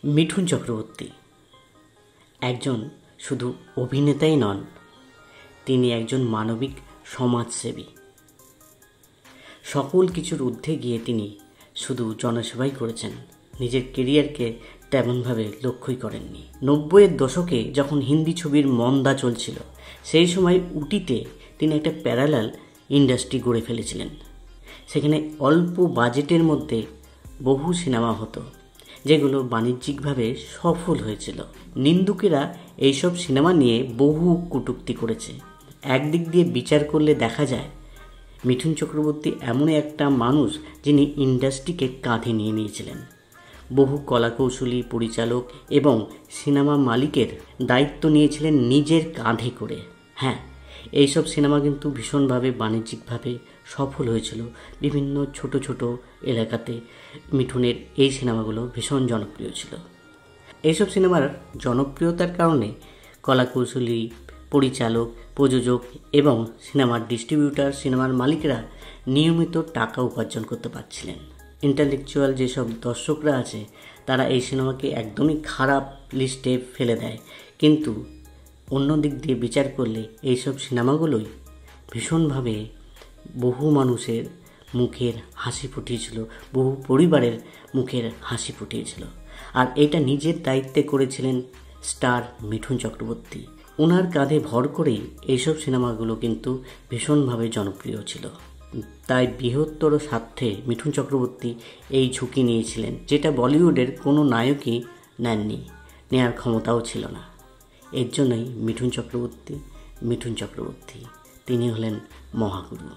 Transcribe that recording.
মিঠুন চক্রবর্তী একজন শুধু অভিনেতাই নন, তিনি একজন মানবিক সমাজসেবী। সকল কিছুর ঊর্ধ্বে গিয়ে তিনি শুধু জনসেবাই করেছেন, নিজের কেরিয়ারকে তেমনভাবে লক্ষ্যই করেননি। 90-এর দশকে যখন হিন্দি ছবির মন্দা চলছিল, সেই সময় উটিতে তিনি একটা প্যারালাল ইন্ডাস্ট্রি গড়ে ফেলেছিলেন। সেখানে অল্প বাজেটের মধ্যে বহু সিনেমা হতো, যেগুলো বাণিজ্যিকভাবে সফল হয়েছিল। নিন্দুকেরা এইসব সিনেমা নিয়ে বহু কটূক্তি করেছে। একদিক দিয়ে বিচার করলে দেখা যায় মিঠুন চক্রবর্তী এমন একটা মানুষ যিনি ইন্ডাস্ট্রিকে কাঁধে নিয়ে নিয়েছিলেন। বহু কলাকৌশলী, পরিচালক এবং সিনেমা মালিকের দায়িত্ব নিয়েছিলেন নিজের কাঁধে করে। হ্যাঁ, এইসব সিনেমা কিন্তু ভীষণভাবে বাণিজ্যিকভাবে সফল হয়েছিল। বিভিন্ন ছোট ছোট এলাকাতে মিঠুনের এই সিনেমাগুলো ভীষণ জনপ্রিয় ছিল। এইসব সিনেমার জনপ্রিয়তার কারণে কলাকৌশলী, পরিচালক, প্রযোজক এবং সিনেমার ডিস্ট্রিবিউটার, সিনেমার মালিকরা নিয়মিত টাকা উপার্জন করতে পারছিলেন। ইন্টালেকচুয়াল যেসব দর্শকরা আছে তারা এই সিনেমাকে একদমই খারাপ লিস্টে ফেলে দেয়, কিন্তু অন্য দিক দিয়ে বিচার করলে এইসব সিনেমাগুলোই ভীষণভাবে বহু মানুষের মুখের হাসি ফুটিয়েছিল, বহু পরিবারের মুখের হাসি ফুটিয়েছিল। আর এটা নিজের দায়িত্বে করেছিলেন স্টার মিঠুন চক্রবর্তী। ওনার কাঁধে ভর করেই এইসব সিনেমাগুলো কিন্তু ভীষণভাবে জনপ্রিয় ছিল। তাই বৃহত্তর স্বার্থে মিঠুন চক্রবর্তী এই ঝুঁকি নিয়েছিলেন, যেটা বলিউডের কোনো নায়কই নেননি, নেওয়ার ক্ষমতাও ছিল না। এর জন্যই মিঠুন চক্রবর্তী তিনি হলেন মহাগুরু।